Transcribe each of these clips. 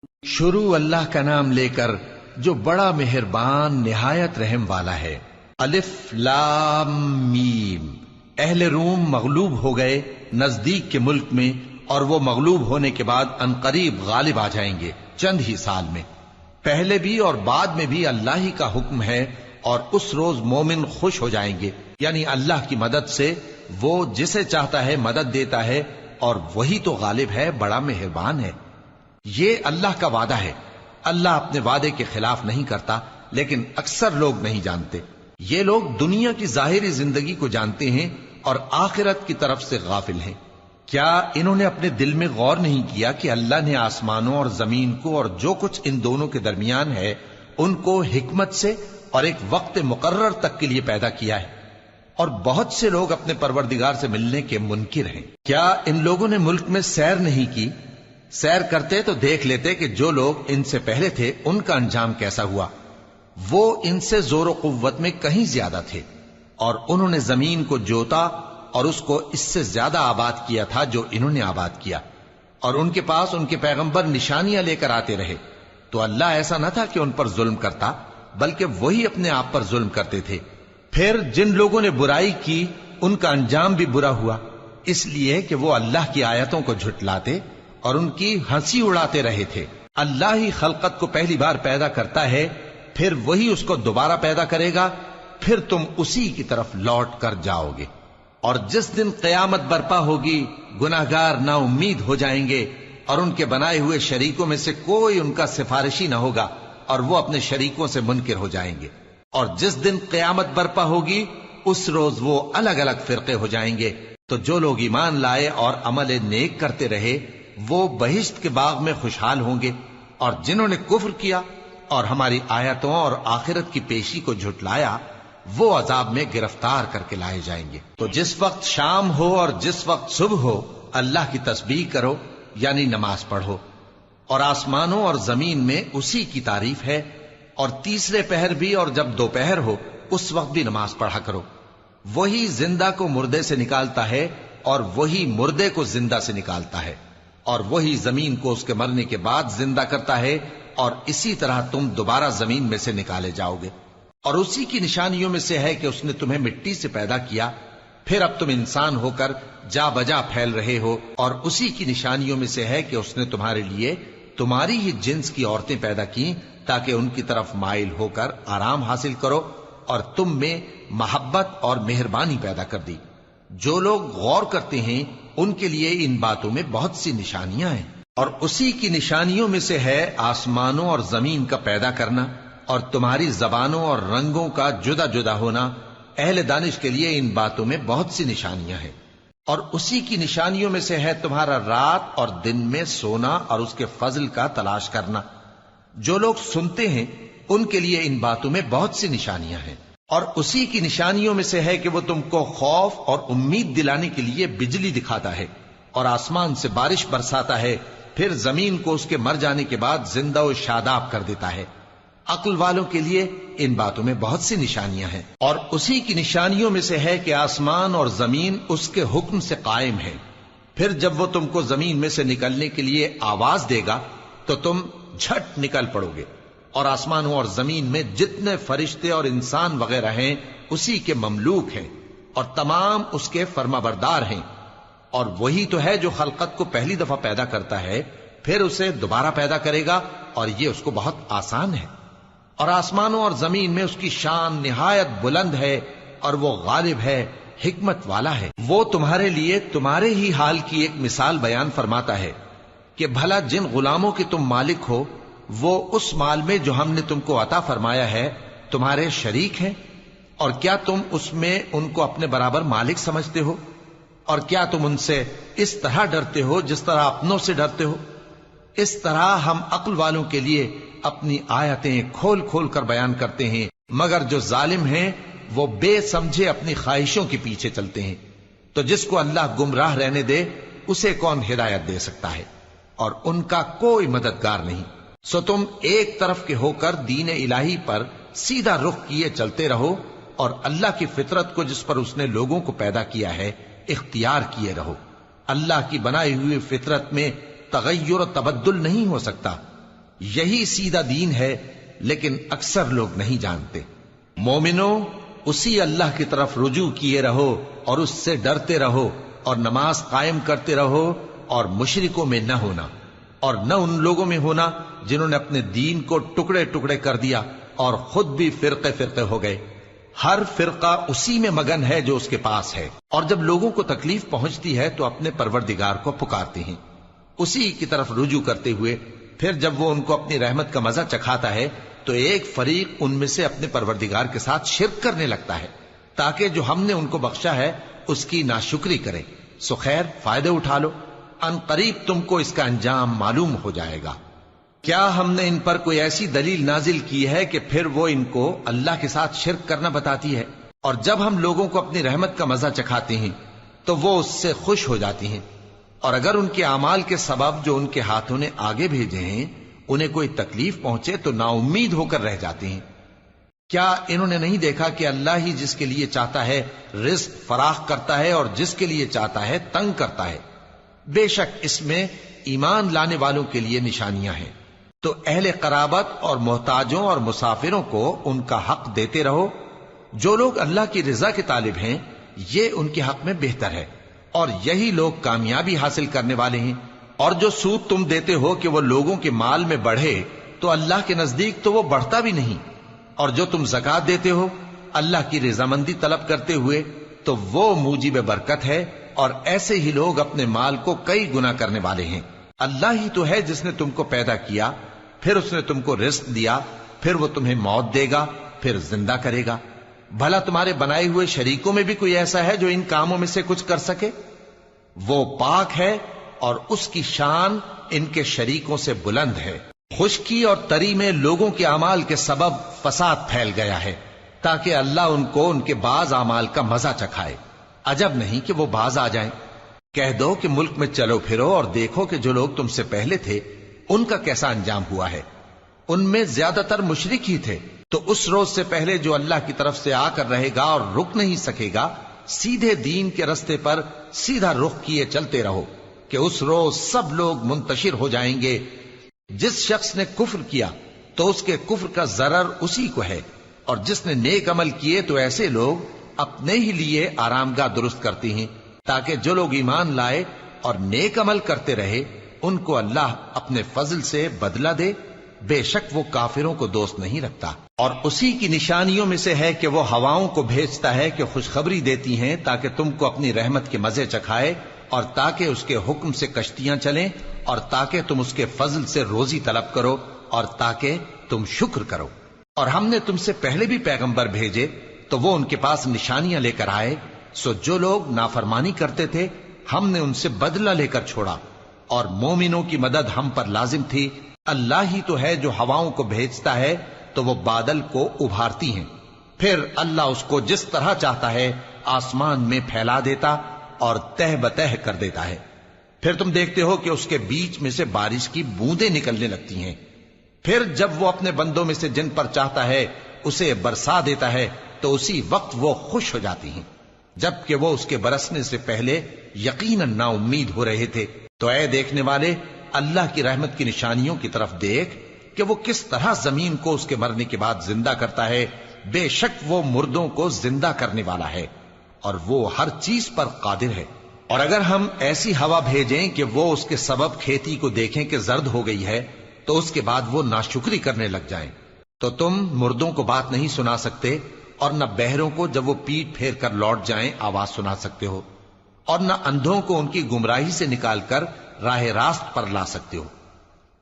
شروع اللہ کا نام لے کر جو بڑا مہربان نہایت رحم والا ہے۔ الف لام میم۔ اہل روم مغلوب ہو گئے نزدیک کے ملک میں، اور وہ مغلوب ہونے کے بعد عنقریب غالب آ جائیں گے چند ہی سال میں۔ پہلے بھی اور بعد میں بھی اللہ ہی کا حکم ہے، اور اس روز مومن خوش ہو جائیں گے، یعنی اللہ کی مدد سے وہ جسے چاہتا ہے مدد دیتا ہے، اور وہی تو غالب ہے، بڑا مہربان ہے۔ یہ اللہ کا وعدہ ہے، اللہ اپنے وعدے کے خلاف نہیں کرتا، لیکن اکثر لوگ نہیں جانتے۔ یہ لوگ دنیا کی ظاہری زندگی کو جانتے ہیں اور آخرت کی طرف سے غافل ہیں۔ کیا انہوں نے اپنے دل میں غور نہیں کیا کہ اللہ نے آسمانوں اور زمین کو اور جو کچھ ان دونوں کے درمیان ہے ان کو حکمت سے اور ایک وقت مقرر تک کے لیے پیدا کیا ہے؟ اور بہت سے لوگ اپنے پروردگار سے ملنے کے منکر ہیں۔ کیا ان لوگوں نے ملک میں سیر نہیں کی؟ سیر کرتے تو دیکھ لیتے کہ جو لوگ ان سے پہلے تھے ان کا انجام کیسا ہوا۔ وہ ان سے زور و قوت میں کہیں زیادہ تھے، اور انہوں نے زمین کو جوتا اور اس کو اس سے زیادہ آباد کیا تھا جو انہوں نے آباد کیا، اور ان کے پاس ان کے پیغمبر نشانیاں لے کر آتے رہے۔ تو اللہ ایسا نہ تھا کہ ان پر ظلم کرتا، بلکہ وہی اپنے آپ پر ظلم کرتے تھے۔ پھر جن لوگوں نے برائی کی ان کا انجام بھی برا ہوا، اس لیے کہ وہ اللہ کی آیتوں کو جھٹلاتے اور ان کی ہنسی اڑاتے رہے تھے۔ اللہ ہی خلقت کو پہلی بار پیدا کرتا ہے، پھر وہی اس کو دوبارہ پیدا کرے گا، پھر تم اسی کی طرف لوٹ کر جاؤ گے۔ اور جس دن قیامت برپا ہوگی گناہگار نا امید ہو جائیں گے، اور ان کے بنائے ہوئے شریکوں میں سے کوئی ان کا سفارشی نہ ہوگا، اور وہ اپنے شریکوں سے منکر ہو جائیں گے۔ اور جس دن قیامت برپا ہوگی اس روز وہ الگ الگ فرقے ہو جائیں گے۔ تو جو لوگ ایمان لائے اور عمل نیک کرتے رہے وہ بہشت کے باغ میں خوشحال ہوں گے، اور جنہوں نے کفر کیا اور ہماری آیتوں اور آخرت کی پیشی کو جھٹلایا وہ عذاب میں گرفتار کر کے لائے جائیں گے۔ تو جس وقت شام ہو اور جس وقت صبح ہو اللہ کی تسبیح کرو، یعنی نماز پڑھو، اور آسمانوں اور زمین میں اسی کی تعریف ہے، اور تیسرے پہر بھی اور جب دوپہر ہو اس وقت بھی نماز پڑھا کرو۔ وہی زندہ کو مردے سے نکالتا ہے اور وہی مردے کو زندہ سے نکالتا ہے، اور وہی زمین کو اس کے مرنے کے بعد زندہ کرتا ہے، اور اسی طرح تم دوبارہ زمین میں سے نکالے جاؤ گے۔ اور اسی کی نشانیوں میں سے ہے کہ اس نے تمہیں مٹی سے پیدا کیا، پھر اب تم انسان ہو کر جا بجا پھیل رہے ہو، اور اسی کی نشانیوں میں سے ہے کہ اس نے تمہارے لیے تمہاری ہی جنس کی عورتیں پیدا کی تاکہ ان کی طرف مائل ہو کر آرام حاصل کرو، اور تم میں محبت اور مہربانی پیدا کر دی۔ جو لوگ غور کرتے ہیں ان کے لیے ان باتوں میں بہت سی نشانیاں ہیں۔ اور اسی کی نشانیوں میں سے ہے آسمانوں اور زمین کا پیدا کرنا، اور تمہاری زبانوں اور رنگوں کا جدا جدا ہونا۔ اہل دانش کے لیے ان باتوں میں بہت سی نشانیاں ہیں۔ اور اسی کی نشانیوں میں سے ہے تمہارا رات اور دن میں سونا اور اس کے فضل کا تلاش کرنا۔ جو لوگ سنتے ہیں ان کے لیے ان باتوں میں بہت سی نشانیاں ہیں۔ اور اسی کی نشانیوں میں سے ہے کہ وہ تم کو خوف اور امید دلانے کے لیے بجلی دکھاتا ہے، اور آسمان سے بارش برساتا ہے، پھر زمین کو اس کے مر جانے کے بعد زندہ و شاداب کر دیتا ہے۔ عقل والوں کے لیے ان باتوں میں بہت سی نشانیاں ہیں۔ اور اسی کی نشانیوں میں سے ہے کہ آسمان اور زمین اس کے حکم سے قائم ہے، پھر جب وہ تم کو زمین میں سے نکلنے کے لیے آواز دے گا تو تم جھٹ نکل پڑو گے۔ اور آسمانوں اور زمین میں جتنے فرشتے اور انسان وغیرہ ہیں اسی کے مملوک ہیں، اور تمام اس کے فرما بردار ہیں۔ اور وہی تو ہے جو خلقت کو پہلی دفعہ پیدا کرتا ہے، پھر اسے دوبارہ پیدا کرے گا، اور یہ اس کو بہت آسان ہے۔ اور آسمانوں اور زمین میں اس کی شان نہایت بلند ہے، اور وہ غالب ہے، حکمت والا ہے۔ وہ تمہارے لیے تمہارے ہی حال کی ایک مثال بیان فرماتا ہے کہ بھلا جن غلاموں کے تم مالک ہو وہ اس مال میں جو ہم نے تم کو عطا فرمایا ہے تمہارے شریک ہیں، اور کیا تم اس میں ان کو اپنے برابر مالک سمجھتے ہو؟ اور کیا تم ان سے اس طرح ڈرتے ہو جس طرح اپنوں سے ڈرتے ہو؟ اس طرح ہم عقل والوں کے لیے اپنی آیتیں کھول کھول کر بیان کرتے ہیں، مگر جو ظالم ہیں وہ بے سمجھے اپنی خواہشوں کے پیچھے چلتے ہیں۔ تو جس کو اللہ گمراہ رہنے دے اسے کون ہدایت دے سکتا ہے، اور ان کا کوئی مددگار نہیں۔ سو تم ایک طرف کے ہو کر دین الہی پر سیدھا رخ کیے چلتے رہو، اور اللہ کی فطرت کو جس پر اس نے لوگوں کو پیدا کیا ہے اختیار کیے رہو۔ اللہ کی بنائی ہوئی فطرت میں تغیر و تبدل نہیں ہو سکتا، یہی سیدھا دین ہے، لیکن اکثر لوگ نہیں جانتے۔ مومنو، اسی اللہ کی طرف رجوع کیے رہو اور اس سے ڈرتے رہو، اور نماز قائم کرتے رہو، اور مشرکوں میں نہ ہونا، اور نہ ان لوگوں میں ہونا جنہوں نے اپنے دین کو ٹکڑے ٹکڑے کر دیا اور خود بھی فرقے فرقے ہو گئے۔ ہر فرقہ اسی میں مگن ہے جو اس کے پاس ہے، اور جب لوگوں کو تکلیف پہنچتی ہے تو اپنے پروردگار کو پکارتے ہیں، اسی کی طرف رجوع کرتے ہوئے۔ پھر جب وہ ان کو اپنی رحمت کا مزہ چکھاتا ہے تو ایک فریق ان میں سے اپنے پروردگار کے ساتھ شرک کرنے لگتا ہے، تاکہ جو ہم نے ان کو بخشا ہے اس کی ناشکری کرے۔ سو خیر، فائدے اٹھا لو، ان قریب تم کو اس کا انجام معلوم ہو جائے گا۔ کیا ہم نے ان پر کوئی ایسی دلیل نازل کی ہے کہ پھر وہ ان کو اللہ کے ساتھ شرک کرنا بتاتی ہے؟ اور جب ہم لوگوں کو اپنی رحمت کا مزہ چکھاتے ہیں تو وہ اس سے خوش ہو جاتی ہیں، اور اگر ان کے اعمال کے سبب جو ان کے ہاتھوں نے آگے بھیجے ہیں انہیں کوئی تکلیف پہنچے تو نا امید ہو کر رہ جاتے ہیں۔ کیا انہوں نے نہیں دیکھا کہ اللہ ہی جس کے لیے چاہتا ہے رزق فراخ کرتا ہے اور جس کے لیے چاہتا ہے تنگ کرتا ہے؟ بے شک اس میں ایمان لانے والوں کے لیے نشانیاں ہیں۔ تو اہل قرابت اور محتاجوں اور مسافروں کو ان کا حق دیتے رہو۔ جو لوگ اللہ کی رضا کے طالب ہیں یہ ان کے حق میں بہتر ہے، اور یہی لوگ کامیابی حاصل کرنے والے ہیں۔ اور جو سود تم دیتے ہو کہ وہ لوگوں کے مال میں بڑھے تو اللہ کے نزدیک تو وہ بڑھتا بھی نہیں، اور جو تم زکوٰۃ دیتے ہو اللہ کی رضامندی طلب کرتے ہوئے تو وہ موجب برکت ہے، اور ایسے ہی لوگ اپنے مال کو کئی گنا کرنے والے ہیں۔ اللہ ہی تو ہے جس نے تم کو پیدا کیا، پھر اس نے تم کو رزق دیا، پھر وہ تمہیں موت دے گا، پھر زندہ کرے گا۔ بھلا تمہارے بنائے ہوئے شریکوں میں بھی کوئی ایسا ہے جو ان کاموں میں سے کچھ کر سکے؟ وہ پاک ہے اور اس کی شان ان کے شریکوں سے بلند ہے۔ خشکی اور تری میں لوگوں کے اعمال کے سبب فساد پھیل گیا ہے، تاکہ اللہ ان کو ان کے بعض اعمال کا مزہ چکھائے۔ عجب نہیں کہ وہ باز آ جائیں۔ کہہ دو کہ ملک میں چلو پھرو اور دیکھو کہ جو لوگ تم سے پہلے تھے ان کا کیسا انجام ہوا ہے۔ ان میں زیادہ تر مشرک ہی تھے، تو اس روز سے پہلے جو اللہ کی طرف سے آ کر رہے گا اور رک نہیں سکے گا، سیدھے دین کے رستے پر سیدھا رخ کیے چلتے رہو کہ اس روز سب لوگ منتشر ہو جائیں گے۔ جس شخص نے کفر کیا تو اس کے کفر کا ضرر اسی کو ہے، اور جس نے نیک عمل کیے تو ایسے لوگ اپنے ہی لیے آرام گاہ درست کرتے ہیں، تاکہ جو لوگ ایمان لائے اور نیک عمل کرتے رہے ان کو اللہ اپنے فضل سے بدلہ دے۔ بے شک وہ کافروں کو دوست نہیں رکھتا۔ اور اسی کی نشانیوں میں سے ہے کہ وہ ہواؤں کو بھیجتا ہے کہ خوشخبری دیتی ہیں تاکہ تم کو اپنی رحمت کے مزے چکھائے، اور تاکہ اس کے حکم سے کشتیاں چلیں، اور تاکہ تم اس کے فضل سے روزی طلب کرو، اور تاکہ تم شکر کرو۔ اور ہم نے تم سے پہلے بھی پیغمبر بھیجے تو وہ ان کے پاس نشانیاں لے کر آئے، سو جو لوگ نافرمانی کرتے تھے ہم نے ان سے بدلہ لے کر چھوڑا، اور مومنوں کی مدد ہم پر لازم تھی۔ اللہ ہی تو ہے جو ہواؤں کو بھیجتا ہے تو وہ بادل کو ابھارتی ہیں، پھر اللہ اس کو جس طرح چاہتا ہے آسمان میں پھیلا دیتا اور تہ بتہ کر دیتا ہے۔ پھر تم دیکھتے ہو کہ اس کے بیچ میں سے بارش کی بوندیں نکلنے لگتی ہیں، پھر جب وہ اپنے بندوں میں سے جن پر چاہتا ہے اسے برسا دیتا ہے تو اسی وقت وہ خوش ہو جاتی ہیں، جبکہ وہ اس کے برسنے سے پہلے یقیناً نا امید ہو رہے تھے۔ تو اے دیکھنے والے، اللہ کی رحمت کی نشانیوں کی طرف دیکھ کہ وہ کس طرح زمین کو اس کے مرنے کے بعد زندہ کرتا ہے۔ بے شک وہ مردوں کو زندہ کرنے والا ہے اور وہ ہر چیز پر قادر ہے۔ اور اگر ہم ایسی ہوا بھیجیں کہ وہ اس کے سبب کھیتی کو دیکھیں کہ زرد ہو گئی ہے تو اس کے بعد وہ ناشکری کرنے لگ جائیں، تو تم مردوں کو بات نہیں سنا سکتے، اور نہ بہروں کو جب وہ پیٹ پھیر کر لوٹ جائیں آواز سنا سکتے ہو، اور نہ اندھوں کو ان کی گمراہی سے نکال کر راہ راست پر لا سکتے ہو۔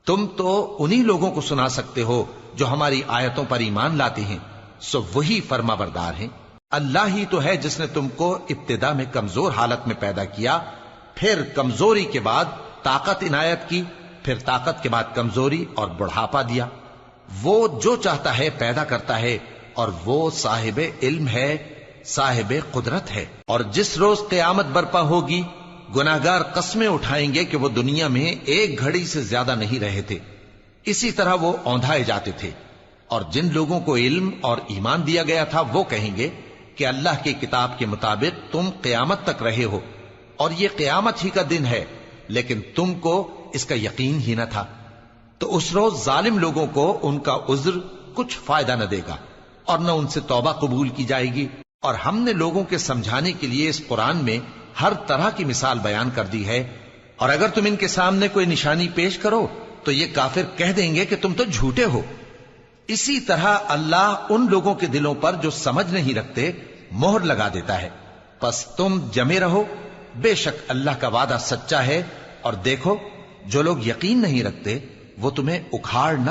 تم تو انہی لوگوں کو سنا سکتے ہو جو ہماری آیتوں پر ایمان لاتے ہیں، سو وہی فرما بردار ہیں۔ اللہ ہی تو ہے جس نے تم کو ابتدا میں کمزور حالت میں پیدا کیا، پھر کمزوری کے بعد طاقت عنایت کی، پھر طاقت کے بعد کمزوری اور بڑھاپا دیا۔ وہ جو چاہتا ہے پیدا کرتا ہے، اور وہ صاحب علم ہے، صاحب قدرت ہے۔ اور جس روز قیامت برپا ہوگی گناہگار قسمیں اٹھائیں گے کہ وہ دنیا میں ایک گھڑی سے زیادہ نہیں رہے تھے، اسی طرح وہ اوندھائے جاتے تھے۔ اور جن لوگوں کو علم اور ایمان دیا گیا تھا وہ کہیں گے کہ اللہ کی کتاب کے مطابق تم قیامت تک رہے ہو، اور یہ قیامت ہی کا دن ہے، لیکن تم کو اس کا یقین ہی نہ تھا۔ تو اس روز ظالم لوگوں کو ان کا عذر کچھ فائدہ نہ دے گا اور نہ ان سے توبہ قبول کی جائے گی. اور ہم نے لوگوں کے سمجھانے کے لیے اس قرآن میں ہر طرح کی مثال بیان کر دی ہے، اور اگر تم ان کے سامنے کوئی نشانی پیش کرو تو یہ کافر کہہ دیں گے کہ تم تو جھوٹے ہو. اسی طرح اللہ ان لوگوں کے دلوں پر جو سمجھ نہیں رکھتے مہر لگا دیتا ہے. پس تم جمے رہو، بے شک اللہ کا وعدہ سچا ہے. اور دیکھو جو لوگ یقین نہیں رکھتے وہ تمہیں اکھاڑ نہ